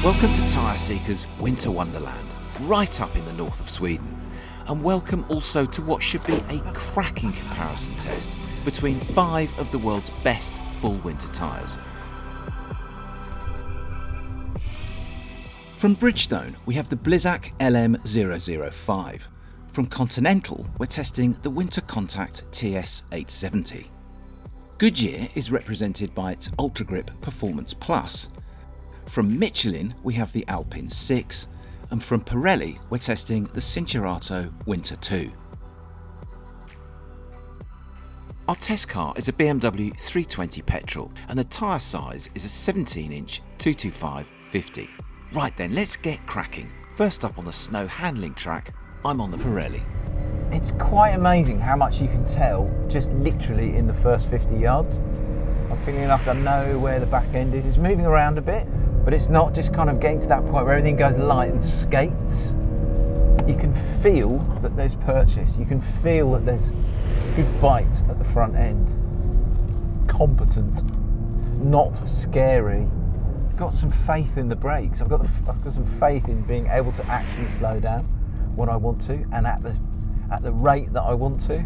Welcome to Tyre Seeker's Winter Wonderland, right up in the north of Sweden. And welcome also to what should be a cracking comparison test between 5 of the world's best full winter tyres. From Bridgestone, we have the Blizzak LM005. From Continental, we're testing the Winter Contact TS870. Goodyear is represented by its UltraGrip Performance Plus. From Michelin, we have the Alpine 6, and from Pirelli, we're testing the Cinturato Winter 2. Our test car is a BMW 320 petrol, and the tyre size is a 17-inch 225/50. Right then, let's get cracking. First up on the snow handling track, I'm on the Pirelli. It's quite amazing how much you can tell just literally in the first 50 yards. I'm feeling like I know where the back end is. It's moving around a bit, but it's not just kind of getting to that point where everything goes light and skates. You can feel that there's purchase. You can feel that there's good bite at the front end. Competent, not scary. Got some faith in the brakes. I've got some faith in being able to actually slow down when I want to, and at the rate that I want to.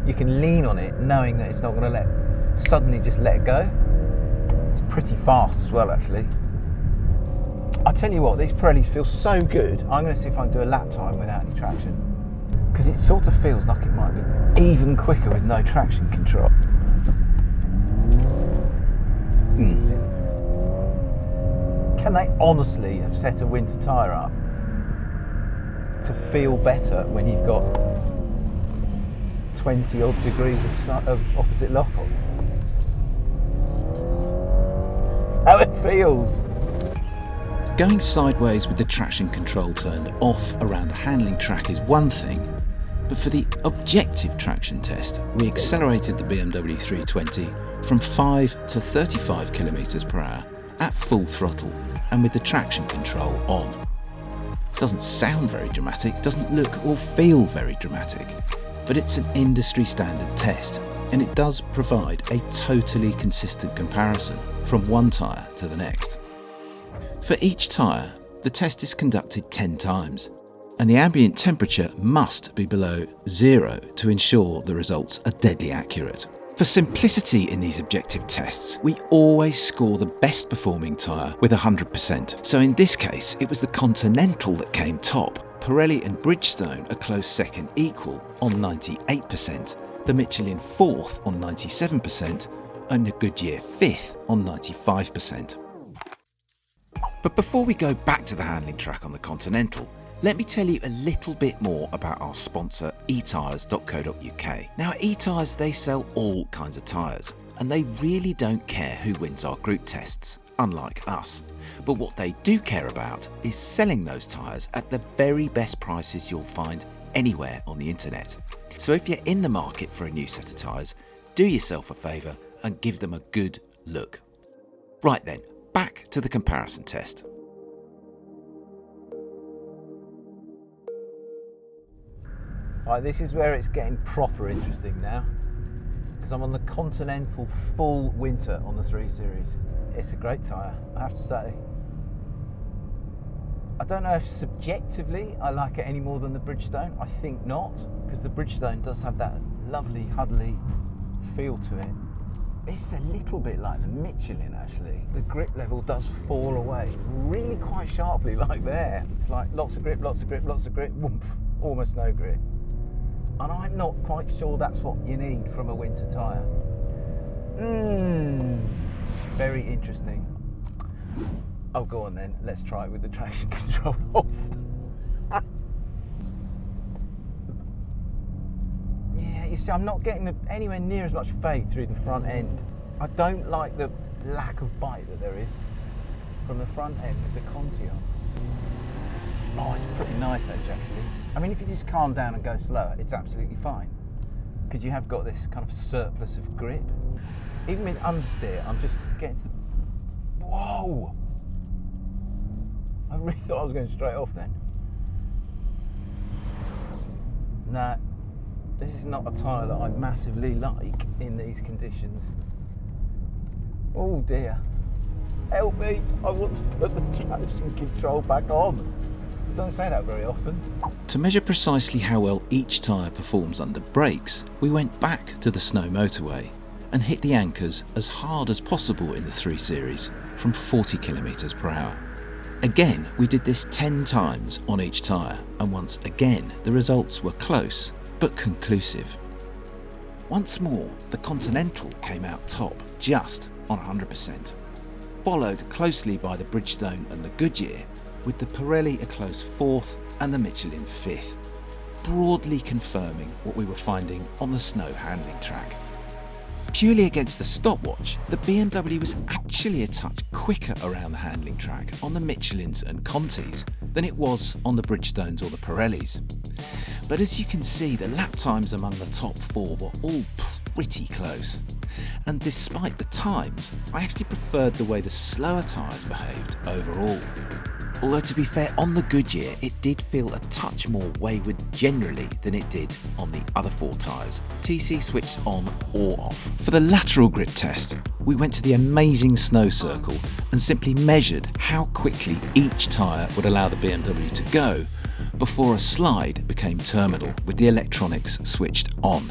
You can lean on it knowing that it's not going to suddenly just let it go. It's pretty fast as well, actually. I tell you what, these Pirellis feel so good. I'm going to see if I can do a lap time without any traction, because it sort of feels like it might be even quicker with no traction control. Can they honestly have set a winter tyre up to feel better when you've got 20 odd degrees of opposite lock-on? That's how it feels. Going sideways with the traction control turned off around a handling track is one thing, but for the objective traction test, we accelerated the BMW 320 from 5 to 35 km per hour at full throttle and with the traction control on. Doesn't sound very dramatic, doesn't look or feel very dramatic, but it's an industry standard test, and it does provide a totally consistent comparison from one tyre to the next. For each tyre, the test is conducted 10 times, and the ambient temperature must be below 0 to ensure the results are deadly accurate. For simplicity in these objective tests, we always score the best performing tyre with 100%. So in this case, it was the Continental that came top. Pirelli and Bridgestone a close second equal on 98%, the Michelin 4th on 97%, and the Goodyear 5th on 95%. But before we go back to the handling track on the Continental, let me tell you a little bit more about our sponsor eTyres.co.uk. Now at eTyres, they sell all kinds of tyres, and they really don't care who wins our group tests, unlike us. But what they do care about is selling those tyres at the very best prices you'll find anywhere on the internet. So if you're in the market for a new set of tyres, do yourself a favour and give them a good look. Right then, back to the comparison test. Right, this is where it's getting proper interesting now, because I'm on the Continental full winter on the 3 Series. It's a great tyre, I have to say. I don't know if subjectively I like it any more than the Bridgestone. I think not, because the Bridgestone does have that lovely huddly feel to it. It's a little bit like the Michelin, actually. The grip level does fall away really quite sharply, like there. It's like lots of grip, lots of grip, lots of grip, whoomph, almost no grip. And I'm not quite sure that's what you need from a winter tyre. Very interesting. Oh, go on then, let's try it with the traction control off. Yeah, you see, I'm not getting anywhere near as much fade through the front end. I don't like the lack of bite that there is from the front end with the Conti on. Oh, it's a pretty knife edge, actually. I mean, if you just calm down and go slower, it's absolutely fine, because you have got this kind of surplus of grip. Even with understeer, I'm just getting to the... Whoa! I really thought I was going straight off then. No, this is not a tyre that I massively like in these conditions. Oh dear. help me, I want to put the traction control back on. I don't say that very often. To measure precisely how well each tyre performs under brakes, we went back to the snow motorway and hit the anchors as hard as possible in the 3 Series from 40 km/h. Again, we did this 10 times on each tyre, and once again the results were close but conclusive. Once more, the Continental came out top, just on 100%, followed closely by the Bridgestone and the Goodyear, with the Pirelli a close 4th and the Michelin 5th, broadly confirming what we were finding on the snow handling track. Purely against the stopwatch, the BMW was actually a touch quicker around the handling track on the Michelins and Contis than it was on the Bridgestones or the Pirellis. But as you can see, the lap times among the top 4 were all pretty close. And despite the times, I actually preferred the way the slower tyres behaved overall. Although to be fair, on the Goodyear it did feel a touch more wayward generally than it did on the other 4 tyres, TC switched on or off. For the lateral grip test, we went to the amazing snow circle and simply measured how quickly each tyre would allow the BMW to go before a slide became terminal with the electronics switched on.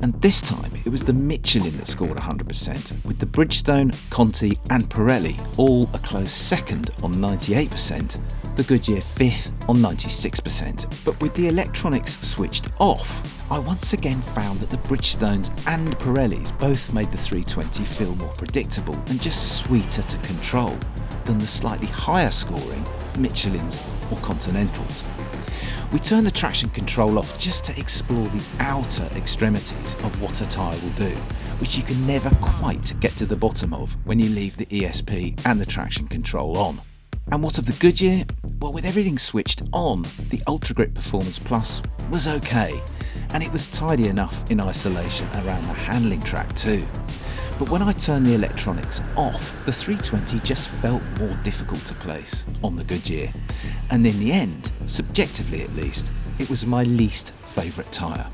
And this time it was the Michelin that scored 100%, with the Bridgestone, Conti and Pirelli all a close second on 98%, the Goodyear 5th on 96%. But with the electronics switched off, I once again found that the Bridgestones and Pirellis both made the 320 feel more predictable and just sweeter to control than the slightly higher scoring Michelins or Continentals. We turned the traction control off just to explore the outer extremities of what a tyre will do, which you can never quite get to the bottom of when you leave the ESP and the traction control on. And what of the Goodyear? Well, with everything switched on, the UltraGrip Performance Plus was okay, and it was tidy enough in isolation around the handling track too. But when I turned the electronics off, the 320 just felt more difficult to place on the Goodyear. And in the end, subjectively at least, it was my least favourite tyre.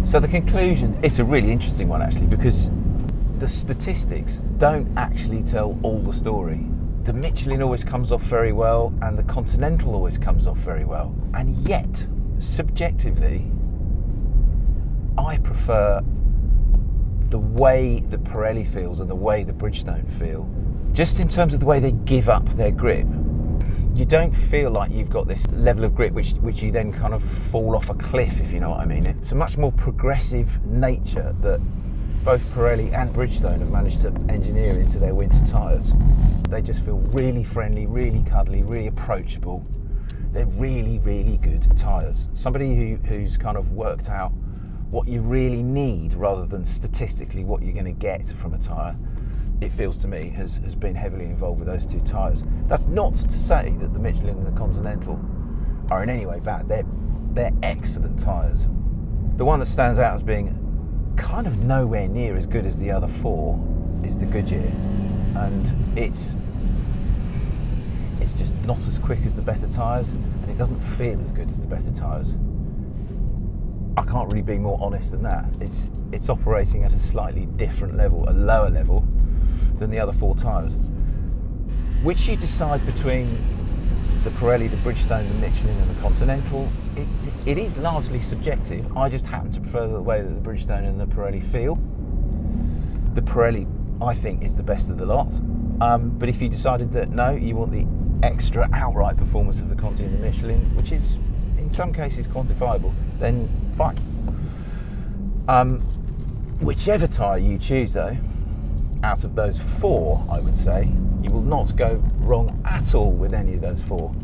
So the conclusion, it's a really interesting one actually, because the statistics don't actually tell all the story. The Michelin always comes off very well and the Continental always comes off very well. And yet, subjectively, I prefer the way the Pirelli feels and the way the Bridgestone feel. Just in terms of the way they give up their grip, you don't feel like you've got this level of grip which you then kind of fall off a cliff, if you know what I mean. It's a much more progressive nature that both Pirelli and Bridgestone have managed to engineer into their winter tyres. They just feel really friendly, really cuddly, really approachable. They're really, really good tyres. Somebody who's kind of worked out what you really need rather than statistically what you're going to get from a tyre, it feels to me, has been heavily involved with those 2 tyres. That's not to say that the Michelin and the Continental are in any way bad. They're excellent tyres. The one that stands out as being kind of nowhere near as good as the other 4 is the Goodyear, and it's just not as quick as the better tyres, and it doesn't feel as good as the better tyres. I can't really be more honest than that. It's operating at a slightly different level, a lower level than the other 4 tyres. Which you decide between the Pirelli, the Bridgestone, the Michelin and the Continental, it is largely subjective. I just happen to prefer the way that the Bridgestone and the Pirelli feel. The Pirelli, I think, is the best of the lot. But if you decided that no, you want the extra outright performance of the Conti and the Michelin, which is in some cases quantifiable, then fine. Whichever tyre you choose though, out of those 4, I would say, you will not go wrong at all with any of those 4.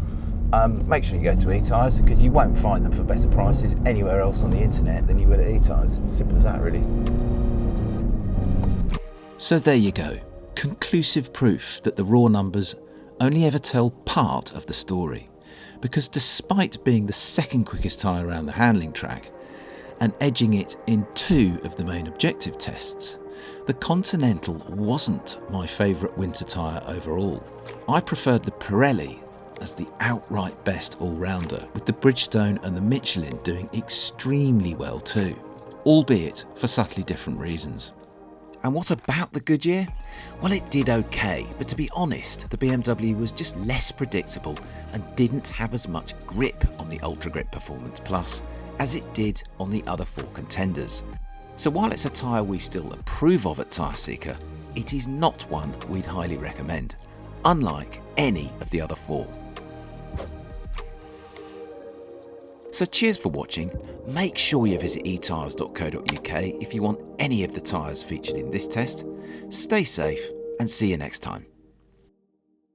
Make sure you go to E-Tyres, because you won't find them for better prices anywhere else on the internet than you will at E-Tyres. Simple as that, really. So there you go, conclusive proof that the raw numbers only ever tell part of the story. Because despite being the second quickest tyre around the handling track and edging it in 2 of the main objective tests, the Continental wasn't my favourite winter tyre overall. I preferred the Pirelli as the outright best all-rounder, with the Bridgestone and the Michelin doing extremely well too, albeit for subtly different reasons. And what about the Goodyear? Well, it did okay, but to be honest, the BMW was just less predictable and didn't have as much grip on the UltraGrip Performance Plus as it did on the other 4 contenders. So while it's a tyre we still approve of at Tyre Seeker, it is not one we'd highly recommend, unlike any of the other 4. So cheers for watching. Make sure you visit etyres.co.uk if you want any of the tyres featured in this test. Stay safe and see you next time.